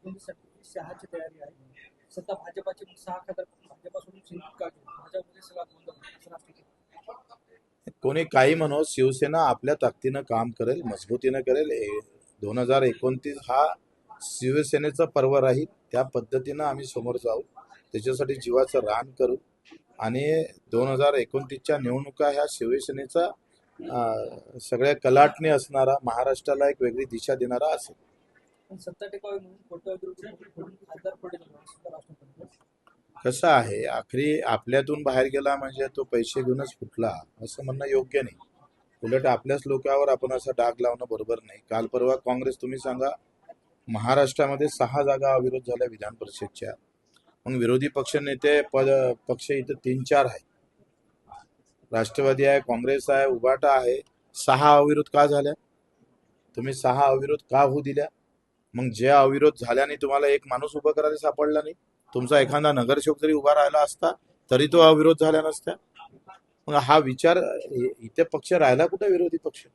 2026 तयारी आहे. सत्ता भाजपाची, मग 6 खासदार भाजपा सोडून शिंदे का घेऊ? भाजपमध्ये सगळा गोंधळ असं राष्ट्रपती. कोणी काही म्हणो, शिवसेना आपल्या ताकदीनं काम करेल, मजबूतीनं करेल. 2029 हा शिवसेनेचा पर्व राहील. त्या पद्धतीनं आम्ही समोर जाऊ, त्याच्यासाठी जीवाचं रान करू. आणि 2029च्या निवडणुका ह्या शिवसेनेचा सगळ्या कलाटणी असणारा, महाराष्ट्राला एक वेगळी दिशा देणारा असेल. पण सत्ता टिकावी म्हणून फोडून खासदार पडले सुद्धा राष्ट्रपती. कसं आहे, आखरी आपल्यातून बाहेर गेला म्हणजे तो पैसे घेऊनच फुटला असं म्हणणं योग्य नाही. उलट आपल्याच लोकांवर आपण असा डाग लावणं बरोबर नाही. काल परवा काँग्रेस, तुम्ही सांगा, महाराष्ट्रामध्ये 6 जागा अविरोध झाल्या विधान परिषदच्या. मग विरोधी पक्ष नेते पक्ष इथं 3-4 आहे. राष्ट्रवादी आहे, काँग्रेस आहे, उभाटा आहे. 6 अविरोध का झाल्या? तुम्ही 6 अविरोध का होऊ दिल्या? मग ज्या अविरोध झाल्याने तुम्हाला एक माणूस उभा करायला सापडला नाही, तुमचा एखादा नगरसेवक जरी उभा राहिला असता तरी तो अविरोध झाला नसता. मग हा विचार, इथे पक्ष राहिला कुठे विरोधी पक्ष?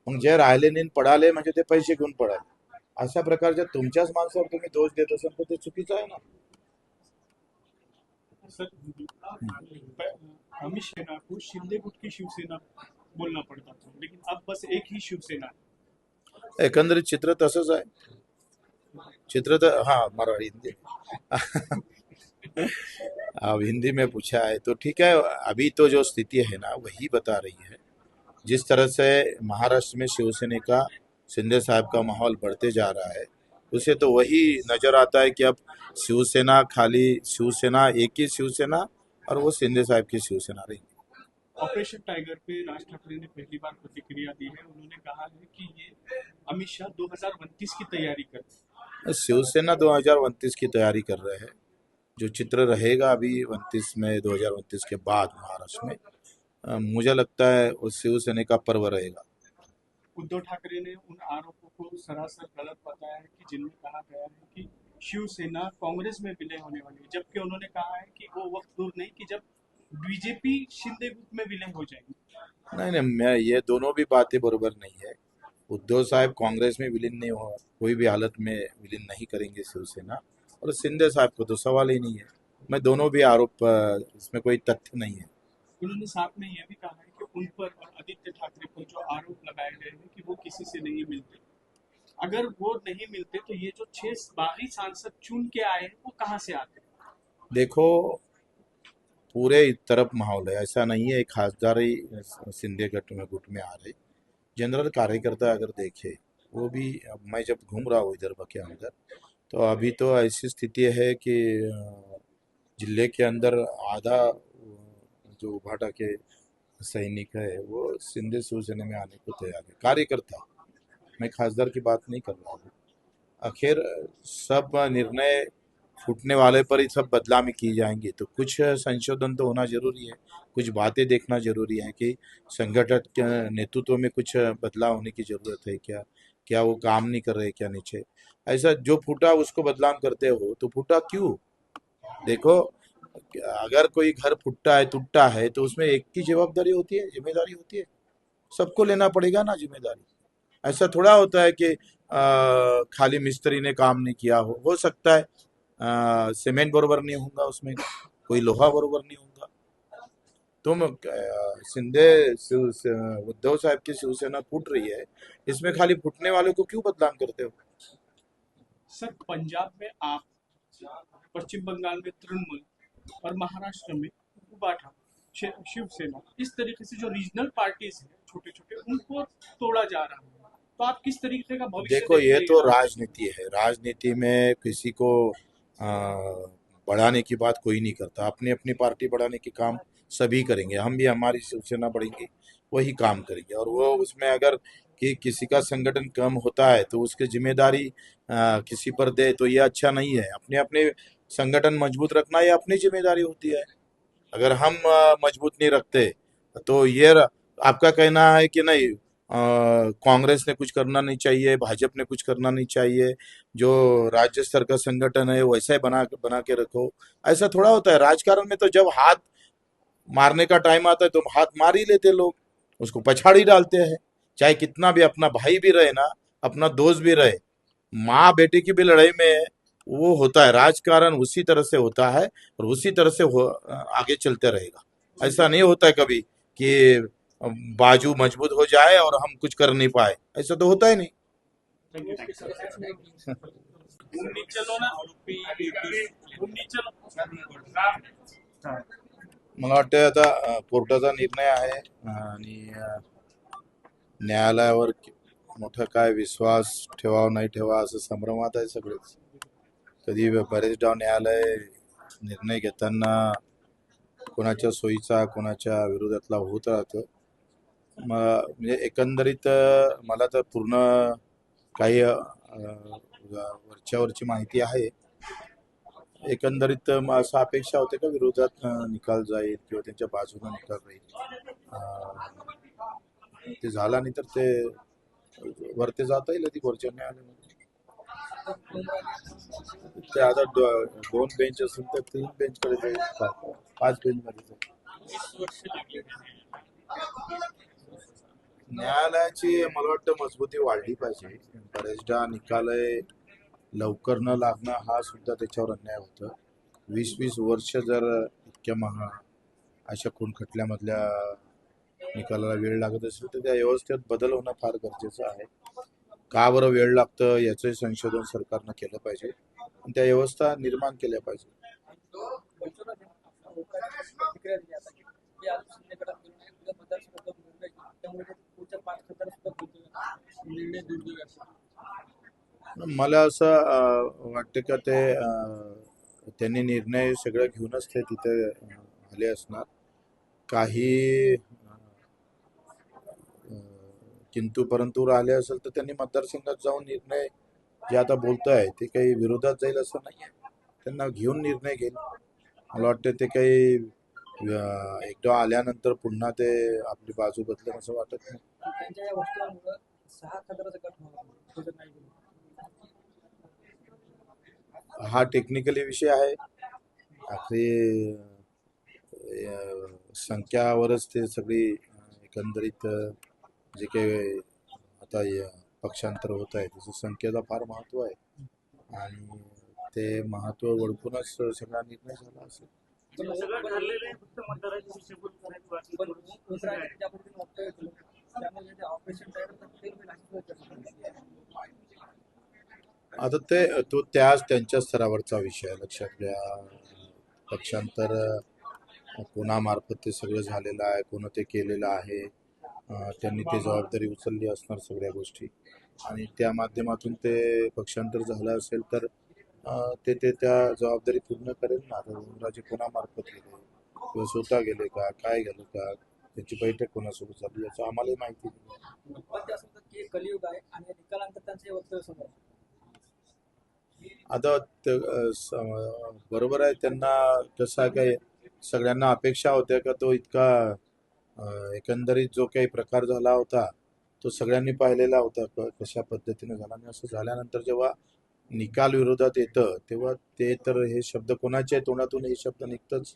मग जे राहिले नाही पडाले म्हणजे ते पैसे घेऊन पडाले. अशा प्रकारच्या तुमच्याच माणसावर तुम्ही दोष देत असाल तर ते चुकीचं आहे ना. सर, अमित सेना को शिंदे गुट की शिवसेना बोलना पड़ता था, लेकिन अब बस एक ही शिवसेना है. एकंदरीत चित्र तसंच आहे. चित्र तो, हाँ मराठी हिंदी अब हिंदी में पूछा है तो ठीक है. अभी तो जो स्थिति है ना वही बता रही है. जिस तरह से महाराष्ट्र में शिवसेना का, शिंदे साहब का माहौल बढ़ते जा रहा है, उसे तो वही नजर आता है कि अब शिवसेना खाली शिवसेना, एक ही शिवसेना, और वो शिंदे साहब की शिवसेना रही. ऑपरेशन टाइगर पे राज ठाकरे ने पहली बार प्रतिक्रिया दी है. उन्होंने कहा है कि ये अमित शाह 2029 की तैयारी कर रहे हैं. शिवसेना 2029 की तैयारी कर रहे हैं. जो चित्र रहेगा अभी 29 में, 2029 के बाद महाराष्ट्र में, मुझे लगता है वो शिवसेना का पर्व रहेगा. उद्धव ठाकरे ने उन आरोपों को सरासर गलत बताया है कि जिनमें कहा गया है कि शिवसेना कांग्रेस में विलय होने वाली है, जबकि उन्होंने कहा है कि वो वक्त दूर नहीं कि जब बीजेपी शिंदे गुट में विलय हो जाएगी. नहीं नहीं, मैं ये दोनों भी बातें बरोबर नहीं है. उद्धव साहब कांग्रेस में विलीन नहीं हो, कोई भी हालत में विलीन नहीं करेंगे शिवसेना. और शिंदे साहब को तो सवाल ही नहीं है. मैं दोनों भी आरोप, इसमें कोई तथ्य नहीं है. उन्होंने साथ में यह भी कहा है कि उन पर और आदित्य ठाकरे पर जो आरोप लगाए गए हैं कि वो किसी से नहीं मिलते, अगर वो नहीं मिलते तो ये जो 6 बागी सांसद चुन के आए हैं वो कहाँ से आते हैं? देखो, पूरे तरफ माहौल है, ऐसा नहीं है एक खासदार ही शिंदे गुट में आ रहे. जनरल कार्यकर्ता अगर देखे, वो भी, मैं जब घूम रहा हूँ इधर के अंदर, तो अभी तो ऐसी स्थिति है कि जिले के अंदर आधा जो उभाटा के सैनिक है वो शिंदे शिवसेना में आने को तैयार है. कार्यकर्ता, मैं खासदार की बात नहीं कर रहा हूँ. आखिर सब निर्णय फूटने वाले पर ही सब बदलाव की जाएंगी, तो कुछ संशोधन तो होना जरूरी है. कुछ बातें देखना जरूरी है कि संगठन के नेतृत्व में कुछ बदलाव होने की जरूरत है क्या, क्या वो काम नहीं कर रहे क्या नीचे. ऐसा जो फूटा उसको बदलाव करते हो तो फूटा क्यों? देखो, अगर कोई घर फूटता है, टूटता है, तो उसमें एक की जवाबदारी होती है, जिम्मेदारी होती है. सबको लेना पड़ेगा ना जिम्मेदारी. ऐसा थोड़ा होता है कि खाली मिस्त्री ने काम नहीं किया. हो सकता है सीमेंट बरोबर नहीं होगा, उसमें कोई लोहा बरोबर नहीं होगा. तुम उद्धव साहब की शिवसेना फूट रही है, इसमें खाली फूटने वालों को क्यों बदनाम करते हो? सर, पंजाब में आप, पश्चिम बंगाल में तृणमूल और महाराष्ट्र में उबाठा, शिवसेना, इस तरीके से जो रीजनल पार्टीज हैं छोटे छोटे, उनको तोड़ा जा रहा है. तो आप किस तरीके का भविष्य देखो, ये देखते तो हैं? राजनीति है. राजनीति में किसी को बढ़ाने की बात कोई नहीं करता. अपनी अपनी पार्टी बढ़ाने की काम सभी करेंगे. हम भी हमारी शिवसेना बढ़ेंगी, वही काम करेंगे. और वो उसमें अगर कि किसी का संगठन कम होता है तो उसकी जिम्मेदारी किसी पर दे तो ये अच्छा नहीं है. अपने अपने संगठन मजबूत रखना ये अपनी जिम्मेदारी होती है. अगर हम मजबूत नहीं रखते तो ये आपका कहना है कि नहीं, कांग्रेस ने कुछ करना नहीं चाहिए, भाजपा ने कुछ करना नहीं चाहिए, जो राज्य स्तर का संगठन है वैसा ही बना के रखो. ऐसा थोड़ा होता है. राजकारण में तो जब हाथ मारने का टाइम आता है तो हाथ मार ही लेते लोग, उसको पछाड़ ही डालते हैं. चाहे कितना भी अपना भाई भी रहे ना, अपना दोस्त भी रहे, माँ बेटे की भी लड़ाई में वो होता है, राजकारण उसी तरह से होता है और उसी तरह से आगे चलते रहेगा। ऐसा नहीं होता है कभी कि बाजू मजबूत हो जाए और हम कुछ कर नहीं पाए, ऐसा तो होता ही नहीं। थैंक यू थैंक यू घूमनी चलो ना घूमनी चलो हाँ. मला वाटतं आता कोर्टाचा निर्णय आहे आणि न्यायालयावर मोठा काय विश्वास ठेवावा नाही ठेवा असं संभ्रमात आहे सगळेच. कधी बरेचदा न्यायालय निर्णय घेताना कोणाच्या सोयीचा कोणाच्या विरोधातला होत राहतं. म्हणजे एकंदरीत मला तर पूर्ण काही वरच्यावरची माहिती आहे. एकंदरीत असं अपेक्षा होते का विरोधात निकाल जाईल किंवा त्यांच्या बाजूने निकाल राहील. ते झाला नाही तर ते वरती जाता येईल ती वरच्या न्यायालयामध्ये. ते आता दोन बेंच असेल तर 3 बेंच कडे जाईल, 5 बेंच मध्ये जाईल. न्यायालयाची मला वाटतं मजबूती वाढली पाहिजे. बरेचदा निकाल लवकर न लागणं हा सुद्धा त्याच्यावर अन्याय होतं. 20-20 वर्ष जर इतक्या अशा खून खटल्यामधल्या निकालाला वेळ लागत असेल तर त्या व्यवस्थेत बदल होणं फार गरजेचं आहे. का बरं वेळ लागतं याचंही संशोधन सरकारनं केलं पाहिजे आणि त्या व्यवस्था निर्माण केल्या पाहिजे. प्रतिक्रिया दिली आता की आज शिंदे गटात उद्या मतदारसंघात निर्णय घेईल. त्यामुळे ते पुढच्या 5 खासदार सुद्धा निर्णय दूर देऊया. मला असं वाटतं का ते त्यांनी निर्णय सगळं घेऊनच ते तिथे आले असणार. काही किंतु परंतु राहिले असेल तर त्यांनी मतदारसंघात जाऊन निर्णय जे आता बोलताय ते काही विरोधात जाईल असं नाहीये. त्यांना घेऊन निर्णय घेईल. मला वाटतं ते काही एकदा आल्यानंतर पुन्हा ते आपली बाजू बदलेल असं वाटत नाही. त्यांच्या या वक्तव्यामुळे 6 खासदाराचा गट होणार नाही. हा टेक्निकली विषय आहे. आखरी संख्यावरच ते सगळी एकंदरीत जे काही आता पक्षांतर होत आहे त्याचं संख्येला फार महत्व आहे आणि ते महत्व ओळखूनच सगळा निर्णय झाला असेल. आता तो त्यांच्या स्तरावरचा विषय आहे. लक्षात घ्या, पक्षांतर कोणामार्फत ते सगळं झालेलं आहे, कोण ते केलेलं आहे, त्यांनी ते जबाबदारी उचलली असणार सगळ्या गोष्टी आणि त्या माध्यमातून ते पक्षांतर झालं असेल तर ते त्या जबाबदारी पूर्ण करेल ना. आता उमराजे कोणामार्फत गेले किंवा स्वतः गेले का, काय गेलं का, त्याची बैठक कोणासोबत झाली याचं आम्हालाही माहिती नाही. पण ते असं म्हणतात की कलियुग आहे आणि निकालानंतर त्यांचे वक्तव्य समोर. आता बरोबर आहे. त्यांना कसं काय सगळ्यांना अपेक्षा होत्या का तो इतका एकंदरीत जो काही प्रकार झाला होता तो सगळ्यांनी पाहिलेला होता कशा पद्धतीने झाला आणि असं झाल्यानंतर जेव्हा निकाल विरोधात येतं तेव्हा ते तर हे शब्द कोणाच्या तोंडातून हे शब्द निघतच.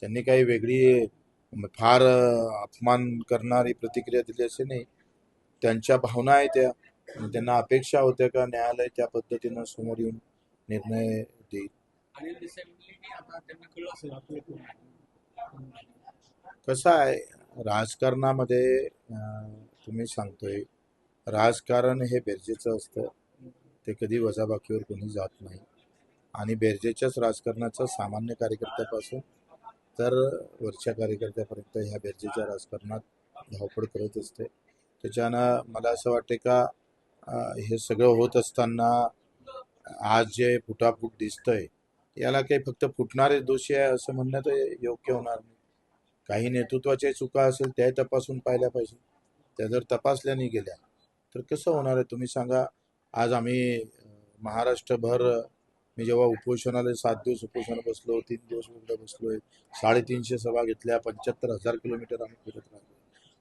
त्यांनी काही वेगळी फार अपमान करणारी प्रतिक्रिया दिली असे नाही. त्यांच्या भावना आहे त्या आणि त्यांना अपेक्षा होत्या का न्यायालय त्या पद्धतीनं समोर येऊन निर्णय देईल. कसं आहे राजकारणामध्ये तुम्ही सांगतोय राजकारण हे बेरजेचं असतं. ते कधी वजाबाकीवर कोणी जात नाही आणि बेरजेच्याच राजकारणाचा सामान्य कार्यकर्त्यापासून तर वरच्या कार्यकर्त्यापर्यंत ह्या बेरजेच्या राजकारणात धावपळ करत असते. त्याच्यानं मला असं वाटते का हे सगळं होत असताना आज जे फुटाफूट दिसतंय याला काही फक्त फुटणारे दोषी आहे असं म्हणणं तर योग्य होणार नाही. काही नेतृत्वाच्या चुका असेल त्या तपासून पाहिल्या पाहिजे. त्या जर तपासल्या नाही गेल्या तर कसं होणार आहे तुम्ही सांगा. आज आम्ही महाराष्ट्रभर मी जेव्हा उपोषणाला 7 दिवस उपोषण बसलो, 3 दिवस उघडं बसलोय, 350 सभा घेतल्या, 75,000 किलोमीटर आम्ही फिरत राहिलो,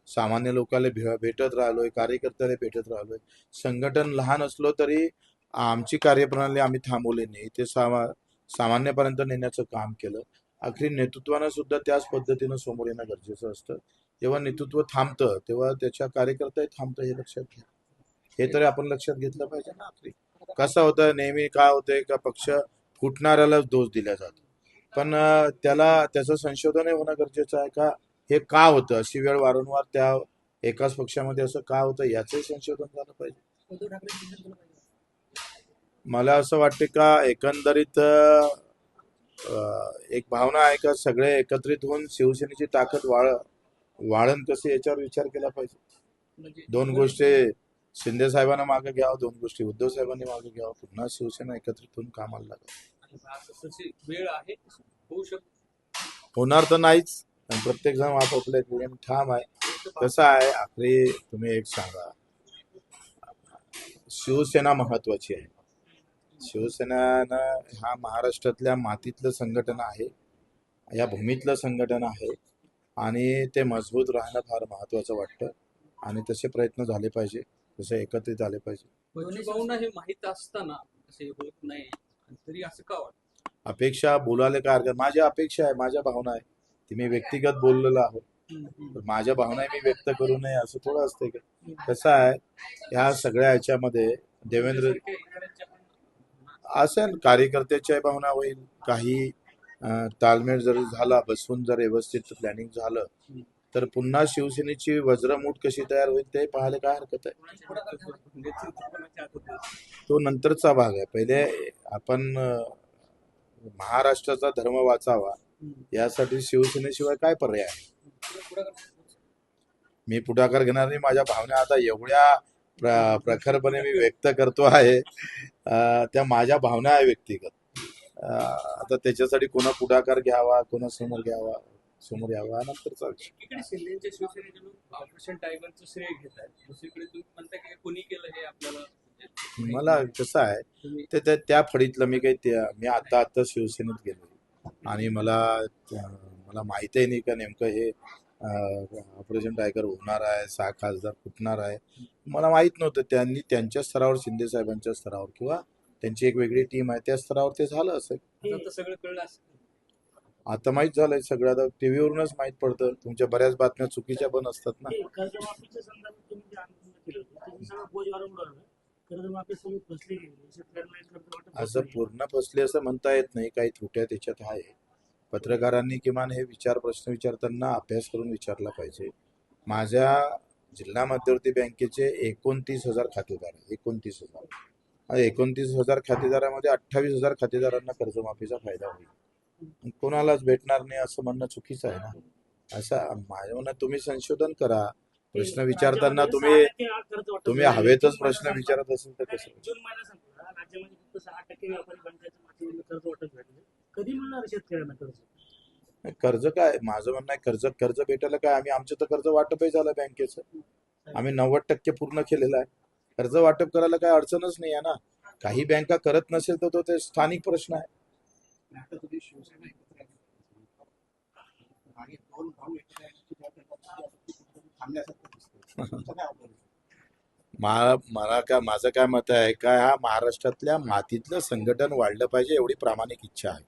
सामान्य लोकांना भेटत राहिलोय, कार्यकर्त्याला भेटत राहिलोय. संघटन लहान असलो तरी आमची कार्यप्रणाली आम्ही थांबवली नाही. ते सामान्यपर्यंत नेण्याचं काम केलं. आखरी नेतृत्वानं सुद्धा त्याच पद्धतीनं समोर येणं गरजेचं असतं. जेव्हा नेतृत्व थांबतं तेव्हा त्याच्या कार्यकर्ताही थांबतं हे लक्षात घ्या. हे तरी आपण लक्षात घेतलं पाहिजे ना. आखरी कसं होतं नेहमी काय होतंय का पक्ष फुटणाऱ्यालाच दोष दिला जातो. पण त्याचं संशोधन होणं गरजेचं आहे का हे का होतं अशी वेळ वारंवार त्या एकाच पक्षामध्ये असं का होतं याचंही संशोधन झालं पाहिजे. उद्धव ठाकरे चिंतन केलं पाहिजे. मला असं वाटते का एकंदरीत एक भावना आहे का सगळे एकत्रित होऊन शिवसेनेची ताकद वाढन कशी याच्यावर विचार केला पाहिजे. म्हणजे दोन गोष्टी शिंदे साहेबांना मागे घ्यावं, दोन गोष्टी उद्धव साहेबांनी मागे घ्यावं, पुन्हा शिवसेना एकत्रित होऊन कामाला लागावं. तशी वेळ आहे होऊ शकतो. होणार तर नाहीच, पण प्रत्येक जण आपापल्या ठिकाणी ठाम आहे. कसं आहे आखरी तुम्ही एक सांगा, शिवसेना महत्वाची आहे. शिवसेनेनं हा महाराष्ट्रातल्या मातीतलं संघटन आहे, या भूमीतलं संघटन आहे आणि ते मजबूत राहणं फार महत्वाचं वाटतं आणि तसे प्रयत्न झाले पाहिजे, तसे एकत्रित आले पाहिजे. बच्चू भाऊंना हे माहित असताना असे होत नाही तरी असं का वाटतं? अपेक्षा बोलायला काय हरकत, माझी अपेक्षा आहे, माझ्या भावना आहे, ती मी व्यक्तिगत बोललेलो आहोत. तर माझ्या भावना मी व्यक्त करू नये असं थोडं असते का. कसं आहे या सगळ्या ह्याच्यामध्ये देवेंद्र असेल कार्यकर्त्याच्या भावना होईल, काही ताळमेळ जर झाला, बसून जर व्यवस्थित प्लॅनिंग झालं तर पुन्हा शिवसेनेची वज्रमूठ कशी तयार होईल ते पाहायला काय हरकत आहे. तो नंतरचा भाग आहे. पहिले आपण महाराष्ट्राचा धर्म वाचावा यासाठी शिवसेनेशिवाय काय पर्याय आहे. मी पुढाकार घेणार नाही. माझ्या भावना आता एवढ्या प्रखरपणे मी व्यक्त करतो आहे, त्या माझ्या भावना आहे व्यक्तिगत. आता त्याच्यासाठी कोणा पुढाकार घ्यावा, कोणा समोर यावा नंतरचा विषय. एकीकडे शिंदेच्या शिवसेनेचे लोक ऑपरेशन टायगरचं श्रेय घेत आहेत, दुसरीकडे तुम्ही म्हणता की कोणी केलं हे आपल्याला मला कसं आहे ते त्या फळीतलं मी आता शिवसेनेत गेलो आणि मला माहितही नाही का नेमकं हे ऑपरेशन टायगर होणार आहे, 6 खासदार फुटणार आहे, मला माहित नव्हतं. त्यांनी त्यांच्या स्तरावर शिंदे साहेबांच्या स्तरावर किंवा त्यांची एक वेगळी टीम आहे त्या स्तरावर ते झालं असेल. आता सगळं कळलं असेल. आता माहित झालंय सगळं, आता टीव्हीवरूनच माहित पडतं. तुमच्या बऱ्याच बातम्या चुकीच्या पण असतात ना. कर्जमाफीच्या संदर्भात तुम्ही जे आंदोलन केलं होतं त्याची सगळं बोज वारंवार आहे. कर्जमाफी सगळी फसली गेली, शेतकऱ्यांना एक कर्ज वाटप असं पूर्ण फसले असं म्हणता येत नाही, काही त्रुट्या त्याच्यात आहे. पत्रकारांनी किमान हे प्रश्न विचारताना अभ्यास करून विचारला पाहिजे. माझ्या जिल्हा मध्यवर्ती बँकेचे 29,000 खातेदार आहे. 29,000 खातेदारामध्ये 28,000 खातेदारांना कर्जमाफीचा फायदा होईल. कोणालाच भेटणार नाही असं म्हणणं चुकीचं आहे ना. असं माझ्या म्हणणं तुम्ही संशोधन करा. प्रश्न विचारताना तुम्ही हवेतच प्रश्न विचारत असेल तर कसं. जून महिना संपला, राज्यामध्ये फक्त 6% व्यापारी बँकांच्या माध्यमातून कर्ज वाटप भेटले. कधी मिळणार शेतकऱ्यांना कर्ज? कर्ज काय माझं म्हणणं आहे, कर्ज भेटायला काय, आमचं तर कर्ज वाटपही झालं बँकेचं. आम्ही 90% पूर्ण केलेलं आहे. कर्ज वाटप करायला काय अडचणच नाही आहे ना. काही बँका करत नसेल तर तो ते स्थानिक प्रश्न आहे. माझं काय मत आहे का, हा महाराष्ट्रातल्या मातीतलं संघटन वाढलं पाहिजे एवढी प्रामाणिक इच्छा आहे.